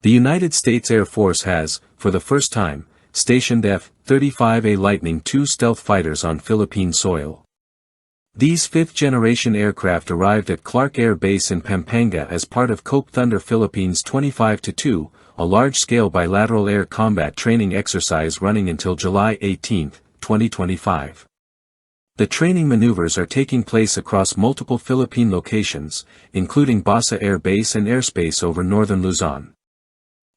The United States Air Force has, for the first time, stationed F-35A Lightning II stealth fighters on Philippine soil. These fifth-generation aircraft arrived at Clark Air Base in Pampanga as part of Cope Thunder Philippines 25-2, a large-scale bilateral air combat training exercise running until July 18, 2025. The training maneuvers are taking place across multiple Philippine locations, including Basa Air Base and airspace over northern Luzon.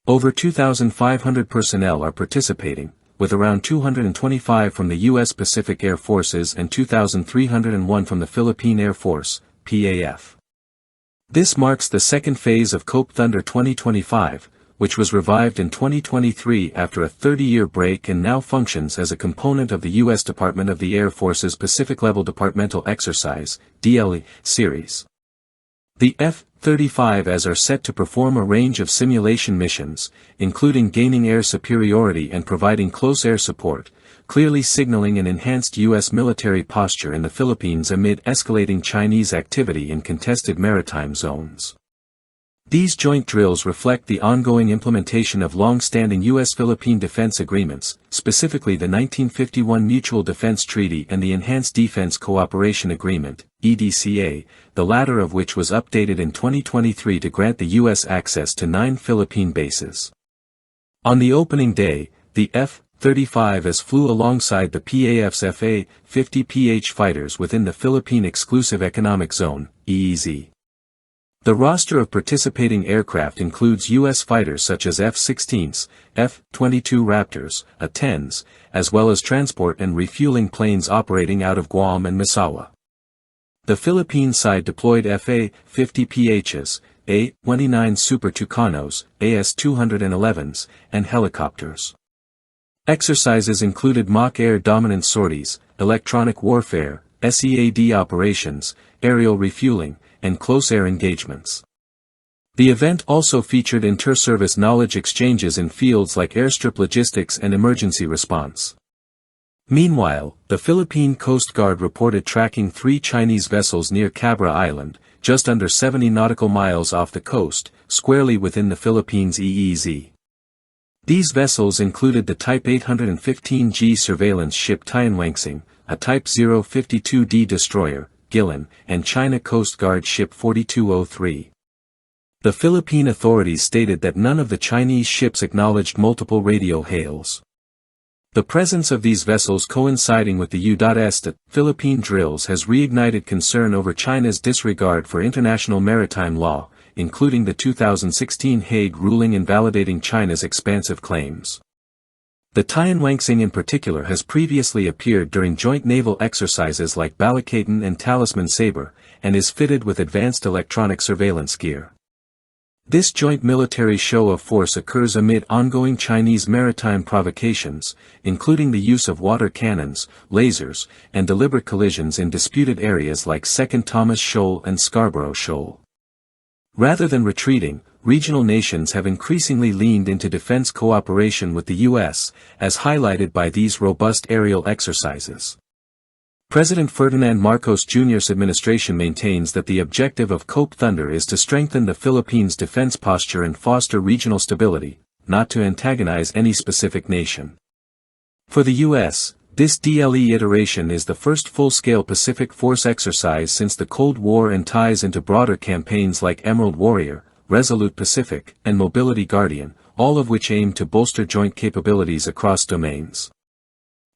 Over 2,500 personnel are participating, with around 225 from the U.S. Pacific Air Forces and 2,301 from the Philippine Air Force, PAF. This marks the second phase of Cope Thunder 2025, which was revived in 2023 after a 30-year break and now functions as a component of the U.S. Department of the Air Force's Pacific Level Departmental Exercise, DLE, series. The F-35As are set to perform a range of simulation missions, including gaining air superiority and providing close air support, clearly signaling an enhanced U.S. military posture in the Philippines amid escalating Chinese activity in contested maritime zones. These joint drills reflect the ongoing implementation of long-standing U.S.-Philippine defense agreements, specifically the 1951 Mutual Defense Treaty and the Enhanced Defense Cooperation Agreement, EDCA, the latter of which was updated in 2023 to grant the U.S. access to 9 Philippine bases. On the opening day, the F-35As flew alongside the PAF's Fa-50PH fighters within the Philippine Exclusive Economic Zone, EEZ. The roster of participating aircraft includes U.S. fighters such as F-16s, F-22 Raptors, A-10s, as well as transport and refueling planes operating out of Guam and Misawa. The Philippine side deployed Fa-50PHs, A-29 Super Tucanos, AS-211s, and helicopters. Exercises included mock air dominance sorties, electronic warfare, SEAD operations, aerial refueling, and close air engagements. The event also featured inter-service knowledge exchanges in fields like airstrip logistics and emergency response. Meanwhile, the Philippine Coast Guard reported tracking 3 Chinese vessels near Cabra Island, just under 70 nautical miles off the coast, squarely within the Philippines' EEZ. These vessels included the Type 815G surveillance ship Tianwangsing, a Type 052D destroyer, Gillen, and China Coast Guard ship 4203. The Philippine authorities stated that none of the Chinese ships acknowledged multiple radio hails. The presence of these vessels coinciding with the U.S. Philippine drills has reignited concern over China's disregard for international maritime law, including the 2016 Hague ruling invalidating China's expansive claims. The Tianwangsing in particular has previously appeared during joint naval exercises like Balikatan and Talisman Sabre, and is fitted with advanced electronic surveillance gear. This joint military show of force occurs amid ongoing Chinese maritime provocations, including the use of water cannons, lasers, and deliberate collisions in disputed areas like Second Thomas Shoal and Scarborough Shoal. Rather than retreating, regional nations have increasingly leaned into defense cooperation with the U.S., as highlighted by these robust aerial exercises. President Ferdinand Marcos Jr.'s administration maintains that the objective of Cope Thunder is to strengthen the Philippines' defense posture and foster regional stability, not to antagonize any specific nation. For the U.S., this DLE iteration is the first full-scale Pacific Force exercise since the Cold War and ties into broader campaigns like Emerald Warrior, Resolute Pacific, and Mobility Guardian, all of which aim to bolster joint capabilities across domains.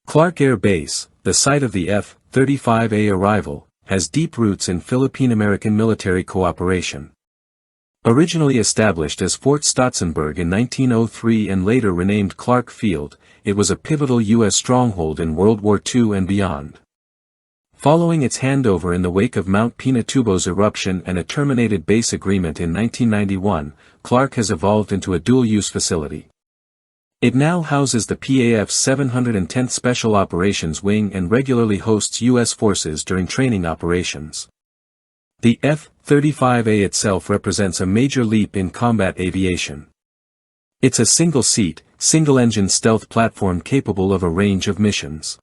Clark Air Base, the site of the F-35A arrival, has deep roots in Philippine-American military cooperation. Originally established as Fort Stotsenburg in 1903 and later renamed Clark Field, it was a pivotal U.S. stronghold in World War II and beyond. Following its handover in the wake of Mount Pinatubo's eruption and a terminated base agreement in 1991, Clark has evolved into a dual-use facility. It now houses the PAF's 710th Special Operations Wing and regularly hosts U.S. forces during training operations. The F-35A itself represents a major leap in combat aviation. It's a single-seat, single-engine stealth platform capable of a range of missions.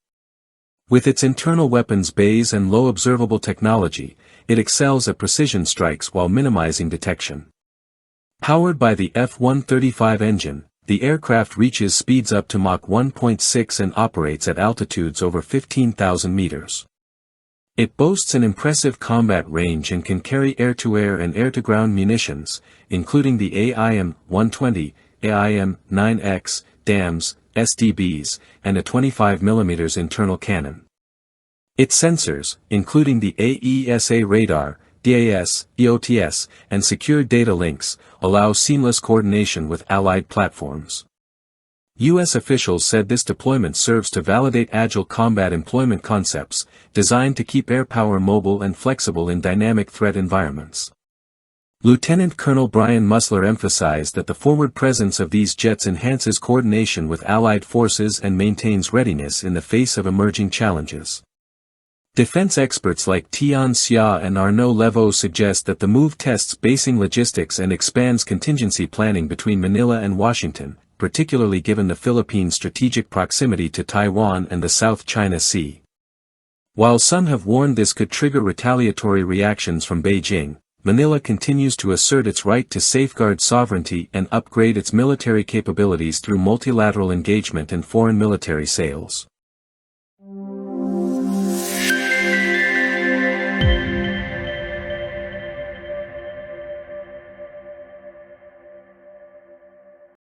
With its internal weapons bays and low observable technology, it excels at precision strikes while minimizing detection. Powered by the F-135 engine, the aircraft reaches speeds up to Mach 1.6 and operates at altitudes over 15,000 meters. It boasts an impressive combat range and can carry air-to-air and air-to-ground munitions, including the AIM-120, AIM-9X, DAMs, SDBs, and a 25mm internal cannon. Its sensors, including the AESA radar, DAS, EOTS, and secure data links, allow seamless coordination with allied platforms. U.S. officials said this deployment serves to validate agile combat employment concepts, designed to keep air power mobile and flexible in dynamic threat environments. Lieutenant Colonel Brian Musler emphasized that the forward presence of these jets enhances coordination with allied forces and maintains readiness in the face of emerging challenges. Defense experts like Tian Xia and Arnaud Leveau suggest that the move tests basing logistics and expands contingency planning between Manila and Washington, particularly given the Philippines' strategic proximity to Taiwan and the South China Sea. While some have warned this could trigger retaliatory reactions from Beijing, Manila continues to assert its right to safeguard sovereignty and upgrade its military capabilities through multilateral engagement and foreign military sales.